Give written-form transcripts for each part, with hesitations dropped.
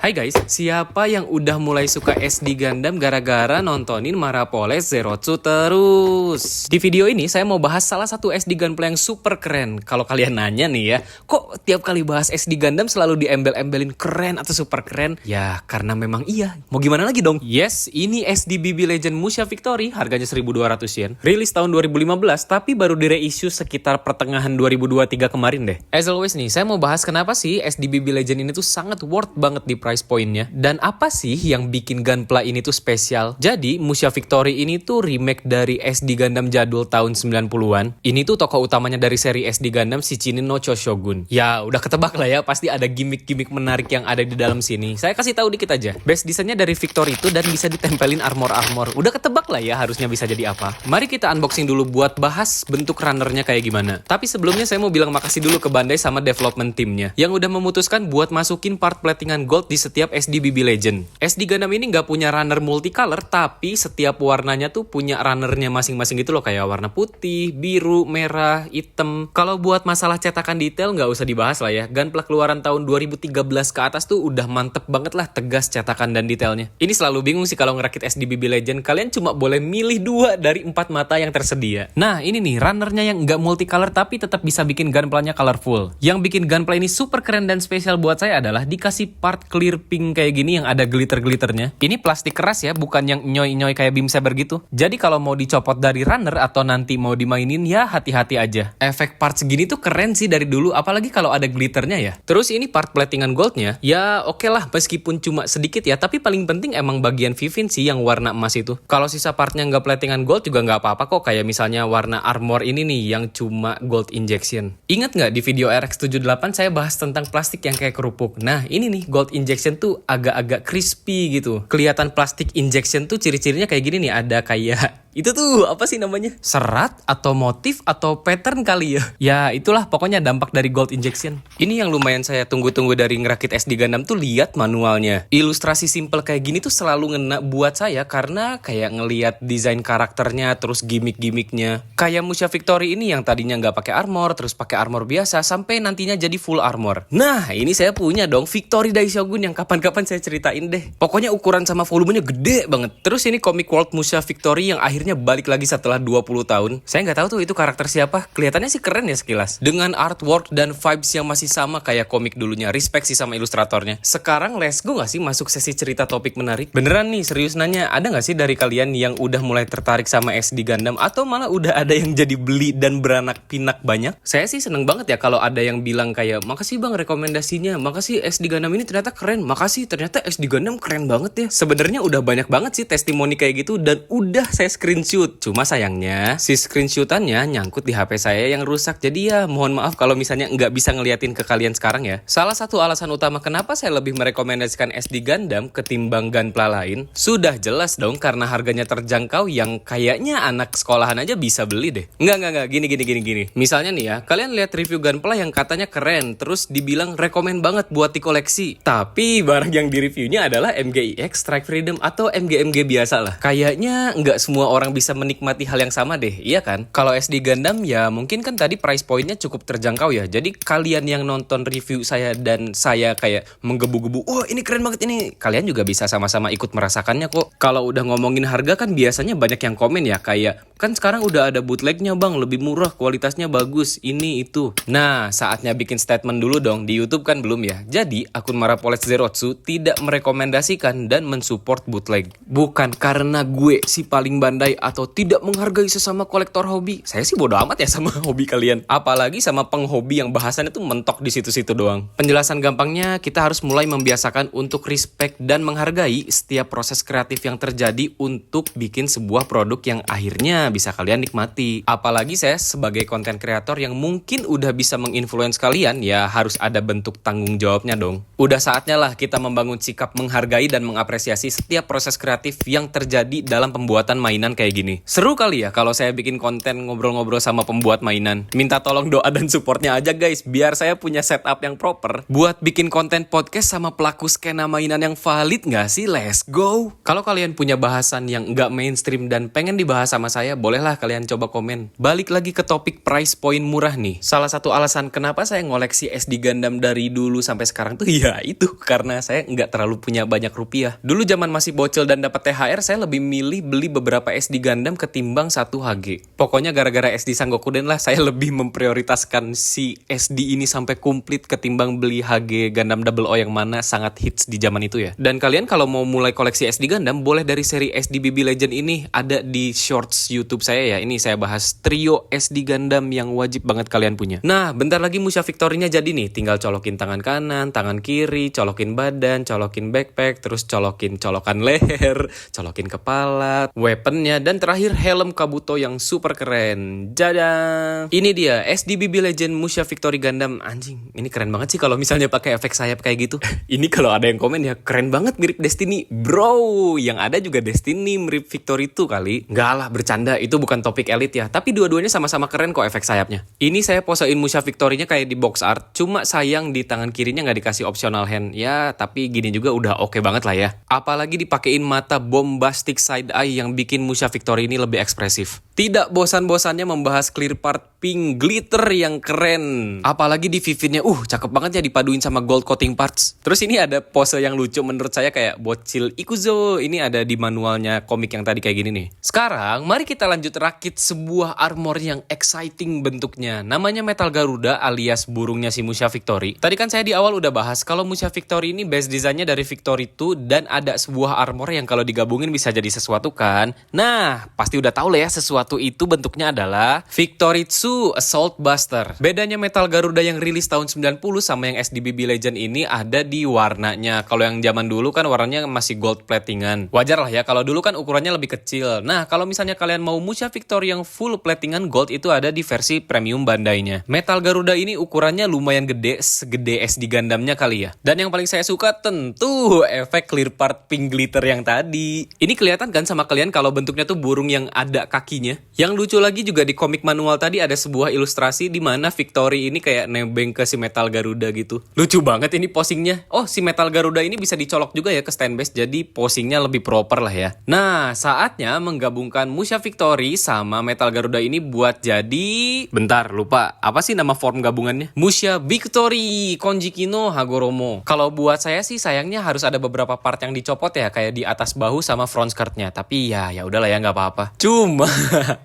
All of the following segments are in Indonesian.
Hai guys, siapa yang udah mulai suka SD Gundam gara-gara nontonin Marapoles Zerotsu terus? Di video ini saya mau bahas salah satu SD Gunplay yang super keren. Kalau kalian nanya nih ya, kok tiap kali bahas SD Gundam selalu diembel-embelin keren atau super keren? Ya, karena memang iya. Mau gimana lagi dong? Yes, ini SD BB Legend Musha Victory, harganya 1.200 yen. Rilis tahun 2015, tapi baru di-reissue sekitar pertengahan 2023 kemarin deh. As always nih, saya mau bahas kenapa sih SD BB Legend ini tuh sangat worth banget di price point-nya. Dan apa sih yang bikin Gunpla ini tuh spesial? Jadi, Musha Victory ini tuh remake dari SD Gundam jadul tahun 90-an. Ini tuh tokoh utamanya dari seri SD Gundam Shichinin no Choshogun. Ya, udah ketebak lah ya, pasti ada gimmick-gimmick menarik yang ada di dalam sini. Saya kasih tahu dikit aja. Base desainnya dari Victory itu dan bisa ditempelin armor-armor. Udah ketebak lah ya harusnya bisa jadi apa. Mari kita unboxing dulu buat bahas bentuk runnernya kayak gimana. Tapi sebelumnya saya mau bilang makasih dulu ke Bandai sama development timnya yang udah memutuskan buat masukin part platingan gold di setiap SD BB Legend. SD Gundam ini nggak punya runner multicolor, tapi setiap warnanya tuh punya runnernya masing-masing gitu loh, kayak warna putih, biru, merah, hitam. Kalau buat masalah cetakan detail nggak usah dibahas lah ya. Gunpla keluaran tahun 2013 ke atas tuh udah mantep banget lah, tegas cetakan dan detailnya. Ini selalu bingung sih kalau ngerakit SD BB Legend, kalian cuma boleh milih 2 dari 4 mata yang tersedia. Nah ini nih runnernya yang nggak multicolor tapi tetap bisa bikin Gunpla-nya colorful. Yang bikin Gunpla ini super keren dan spesial buat saya adalah dikasih part clear pink kayak gini yang ada glitter-glitternya. Ini plastik keras ya, bukan yang nyoy-nyoy kayak beam saber gitu. Jadi kalau mau dicopot dari runner atau nanti mau dimainin ya hati-hati aja. Efek part segini tuh keren sih dari dulu, apalagi kalau ada glitternya ya. Terus ini part platingan goldnya, ya oke lah meskipun cuma sedikit ya, tapi paling penting emang bagian Vivin sih yang warna emas itu. Kalau sisa partnya nggak platingan gold juga nggak apa-apa kok, kayak misalnya warna armor ini nih yang cuma gold injection. Ingat nggak di video RX78 saya bahas tentang plastik yang kayak kerupuk? Nah ini nih gold injection tuh agak-agak crispy gitu. Kelihatan plastik injection tuh ciri-cirinya kayak gini nih, ada kayak itu tuh apa sih namanya? Serat atau motif atau pattern kali ya? Ya itulah pokoknya dampak dari gold injection. Ini yang lumayan saya tunggu-tunggu dari ngerakit SD Gundam tuh, lihat manualnya. Ilustrasi simple kayak gini tuh selalu ngena buat saya karena kayak ngelihat desain karakternya terus gimmick-gimmicknya. Kayak Musha Victory ini yang tadinya nggak pakai armor terus pakai armor biasa sampai nantinya jadi full armor. Nah ini saya punya dong Victory Daishogun yang kapan-kapan saya ceritain deh. Pokoknya ukuran sama volumenya gede banget. Terus ini Comic World Musha Victory yang akhirnya balik lagi setelah 20 tahun. Saya nggak tahu tuh itu karakter siapa. Kelihatannya sih keren ya sekilas. Dengan artwork dan vibes yang masih sama kayak komik dulunya. Respect sih sama ilustratornya. Sekarang let's go nggak sih masuk sesi cerita topik menarik? Beneran nih serius nanya, ada nggak sih dari kalian yang udah mulai tertarik sama SD Gundam atau malah udah ada yang jadi beli dan beranak pinak banyak? Saya sih seneng banget ya kalau ada yang bilang kayak makasih bang rekomendasinya, makasih SD Gundam ini ternyata keren, makasih ternyata SD Gundam keren banget ya. Sebenarnya udah banyak banget sih testimoni kayak gitu dan udah saya screenshot. Cuma sayangnya si screenshotannya nyangkut di HP saya yang rusak. Jadi ya mohon maaf kalau misalnya nggak bisa ngeliatin ke kalian sekarang ya. Salah satu alasan utama kenapa saya lebih merekomendasikan SD Gundam ketimbang Gunpla lain, sudah jelas dong karena harganya terjangkau yang kayaknya anak sekolahan aja bisa beli deh. Enggak, gini. Misalnya nih ya, kalian lihat review Gunpla yang katanya keren, terus dibilang rekomen banget buat dikoleksi. Tapi barang yang di reviewnya adalah MGIX, Strike Freedom, atau MG biasa lah. Kayaknya nggak semua orang bisa menikmati hal yang sama deh, iya kan? Kalau SD Gundam ya mungkin kan tadi price point-nya cukup terjangkau ya. Jadi kalian yang nonton review saya dan saya kayak menggebu-gebu, oh ini keren banget ini, kalian juga bisa sama-sama ikut merasakannya kok. Kalau udah ngomongin harga kan biasanya banyak yang komen ya, kayak kan sekarang udah ada bootlegnya bang, lebih murah, kualitasnya bagus, ini itu. Nah saatnya bikin statement dulu dong, di YouTube kan belum ya. Jadi akun Marapoles Zerotsu tidak merekomendasikan dan mensupport bootleg. Bukan karena gue si paling bandai atau tidak menghargai sesama kolektor hobi. Saya sih bodo amat ya sama hobi kalian. Apalagi sama penghobi yang bahasannya tuh mentok di situ-situ doang. Penjelasan gampangnya, kita harus mulai membiasakan untuk respect dan menghargai setiap proses kreatif yang terjadi untuk bikin sebuah produk yang akhirnya bisa kalian nikmati. Apalagi saya sebagai konten kreator yang mungkin udah bisa menginfluence kalian, ya harus ada bentuk tanggung jawabnya dong. Udah saatnya lah kita membangun sikap menghargai dan mengapresiasi setiap proses kreatif yang terjadi dalam pembuatan mainan tangan kayak gini. Seru kali ya kalau saya bikin konten ngobrol-ngobrol sama pembuat mainan. Minta tolong doa dan supportnya aja guys, biar saya punya setup yang proper buat bikin konten podcast sama pelaku skena mainan yang valid nggak sih? Let's go! Kalau kalian punya bahasan yang nggak mainstream dan pengen dibahas sama saya, bolehlah kalian coba komen. Balik lagi ke topik price point murah nih. Salah satu alasan kenapa saya ngoleksi SD Gundam dari dulu sampai sekarang tuh ya itu karena saya nggak terlalu punya banyak rupiah. Dulu zaman masih bocil dan dapat THR, saya lebih milih beli beberapa SD Gundam ketimbang satu HG. Pokoknya gara-gara SD Sangokuden lah, saya lebih memprioritaskan si SD ini sampai komplit ketimbang beli HG Gundam Double O yang mana sangat hits di zaman itu ya. Dan kalian kalau mau mulai koleksi SD Gundam, boleh dari seri SD BB Legend ini, ada di shorts YouTube saya ya. Ini saya bahas trio SD Gundam yang wajib banget kalian punya. Nah, bentar lagi Musha Victory-nya jadi nih. Tinggal colokin tangan kanan, tangan kiri, colokin badan, colokin backpack, terus colokan leher, colokin kepala, weaponnya, dan terakhir helm Kabuto yang super keren. Dadah! Ini dia SD BB Legend Musha Victory Gundam. Anjing, ini keren banget sih kalau misalnya pakai efek sayap kayak gitu. Ini kalau ada yang komen ya, keren banget mirip Destiny. Bro, yang ada juga Destiny mirip Victory 2 kali. Nggak lah, bercanda, itu bukan topik elit ya. Tapi dua-duanya sama-sama keren kok efek sayapnya. Ini saya posein Musha Victory-nya kayak di box art, cuma sayang di tangan kirinya nggak dikasih optional hand. Ya, tapi gini juga udah oke banget lah ya. Apalagi dipakein mata bombastic side eye yang bikin Musha Victory ini lebih ekspresif. Tidak bosan-bosannya membahas clear part pink glitter yang keren. Apalagi di vividnya, cakep banget ya dipaduin sama gold coating parts. Terus ini ada pose yang lucu menurut saya kayak bocil Ikuzo. Ini ada di manualnya komik yang tadi kayak gini nih. Sekarang, mari kita lanjut rakit sebuah armor yang exciting bentuknya. Namanya Metal Garuda alias burungnya si Musha Victory. Tadi kan saya di awal udah bahas kalau Musha Victory ini base desainnya dari Victory 2 dan ada sebuah armor yang kalau digabungin bisa jadi sesuatu kan. Nah, pasti udah tahu lah ya sesuatu itu bentuknya adalah Victoritsu Assault Buster. Bedanya Metal Garuda yang rilis tahun 90 sama yang SD BB Legend ini ada di warnanya. Kalau yang zaman dulu kan warnanya masih gold platingan. Wajar lah ya kalau dulu kan ukurannya lebih kecil. Nah, kalau misalnya kalian mau Musha Victory yang full platingan gold itu ada di versi premium Bandai-nya. Metal Garuda ini ukurannya lumayan gede, segede SD Gundamnya kali ya. Dan yang paling saya suka tentu efek clear part pink glitter yang tadi. Ini kelihatan kan sama kalian kalau bentuknya tuh burung yang ada kakinya. Yang lucu lagi juga di komik manual tadi ada sebuah ilustrasi di mana Victory ini kayak nebeng ke si Metal Garuda gitu. Lucu banget ini posingnya. Oh, si Metal Garuda ini bisa dicolok juga ya ke stand base, jadi posingnya lebih proper lah ya. Nah, saatnya menggabungkan Musha Victory sama Metal Garuda ini buat jadi... Bentar, lupa. Apa sih nama form gabungannya? Musha Victory Konjiki no Hagoromo. Kalau buat saya sih sayangnya harus ada beberapa part yang dicopot ya, kayak di atas bahu sama front skirtnya. Tapi ya udahlah ya, nggak apa-apa. Cuma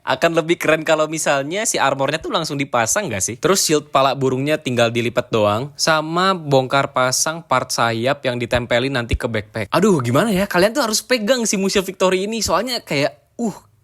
akan lebih keren kalau misalnya si armornya tuh langsung dipasang gak sih? Terus shield pala burungnya tinggal dilipat doang, sama bongkar pasang part sayap yang ditempelin nanti ke backpack. Aduh, gimana ya? Kalian tuh harus pegang si Musha Victory ini, soalnya kayak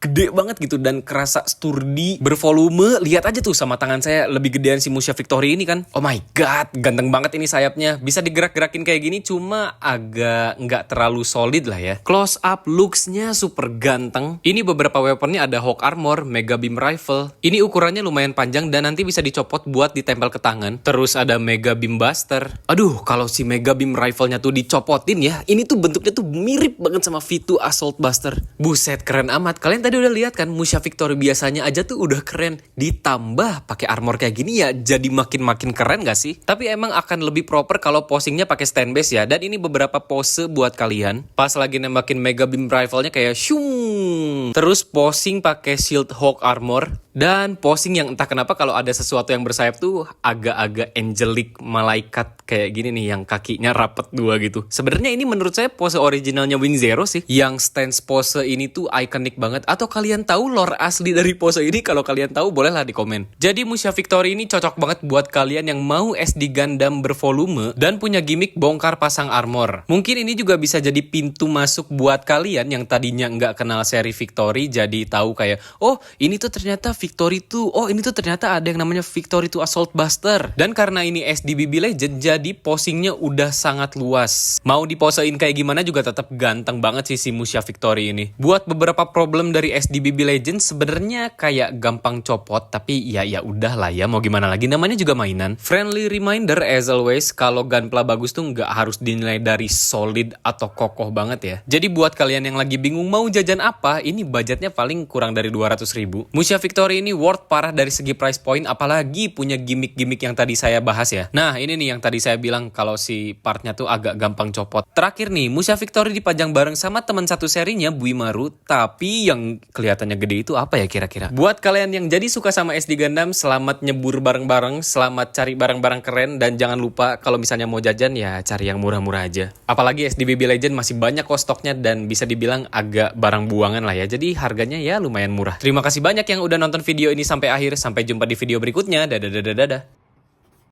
gede banget gitu dan kerasa sturdy, bervolume. Lihat aja tuh sama tangan saya lebih gedean si Musha Victory ini kan. Oh my god, ganteng banget ini sayapnya. Bisa digerak-gerakin kayak gini, cuma agak nggak terlalu solid lah ya. Close up looks-nya super ganteng. Ini beberapa weaponnya ada Hawk Armor, Mega Beam Rifle. Ini ukurannya lumayan panjang dan nanti bisa dicopot buat ditempel ke tangan. Terus ada Mega Beam Buster. Aduh, kalau si Mega Beam Rifle-nya tuh dicopotin ya, ini tuh bentuknya tuh mirip banget sama V2 Assault Buster. Buset, keren amat. Kalian tadi udah lihat kan Musha Victory biasanya aja tuh udah keren, ditambah pakai armor kayak gini ya jadi makin keren gak sih? Tapi emang akan lebih proper kalau posingnya pakai stand base ya. Dan ini beberapa pose buat kalian pas lagi nembakin Mega Beam Rifle-nya kayak shung. Terus posing pakai Shield Hawk Armor. Dan posing yang entah kenapa kalau ada sesuatu yang bersayap tuh agak-agak angelic malaikat kayak gini nih, yang kakinya rapet dua gitu. Sebenarnya ini menurut saya pose originalnya Wing Zero sih. Yang stance pose ini tuh iconic banget. Atau kalian tahu lore asli dari pose ini? Kalau kalian tahu bolehlah di komen. Jadi Musha Victory ini cocok banget buat kalian yang mau SD Gundam bervolume dan punya gimmick bongkar pasang armor. Mungkin ini juga bisa jadi pintu masuk buat kalian yang tadinya nggak kenal seri Victory, jadi tahu kayak, oh ini tuh ternyata Victory 2. Oh, ini tuh ternyata ada yang namanya Victory 2 Assault Buster. Dan karena ini SDBB Legend, jadi posingnya udah sangat luas. Mau diposein kayak gimana juga tetap ganteng banget sih si Musha Victory ini. Buat beberapa problem dari SDBB Legend sebenarnya kayak gampang copot, tapi ya udah lah ya, mau gimana lagi, namanya juga mainan. Friendly reminder as always, kalau gunpla bagus tuh nggak harus dinilai dari solid atau kokoh banget ya. Jadi buat kalian yang lagi bingung mau jajan apa, ini budgetnya paling kurang dari 200.000. Musha Victory ini worth parah dari segi price point, apalagi punya gimmick-gimmick yang tadi saya bahas ya. Nah, ini nih yang tadi saya bilang kalau si partnya tuh agak gampang copot. Terakhir nih, Musha Victory dipajang bareng sama teman satu serinya, Buimaru, tapi yang kelihatannya gede itu apa ya kira-kira? Buat kalian yang jadi suka sama SD Gundam, selamat nyebur bareng-bareng, selamat cari barang-barang keren, dan jangan lupa kalau misalnya mau jajan ya cari yang murah-murah aja. Apalagi SDBB Legend masih banyak kok stoknya dan bisa dibilang agak barang buangan lah ya. Jadi harganya ya lumayan murah. Terima kasih banyak yang udah nonton video ini sampai akhir. Sampai jumpa di video berikutnya. Dadah.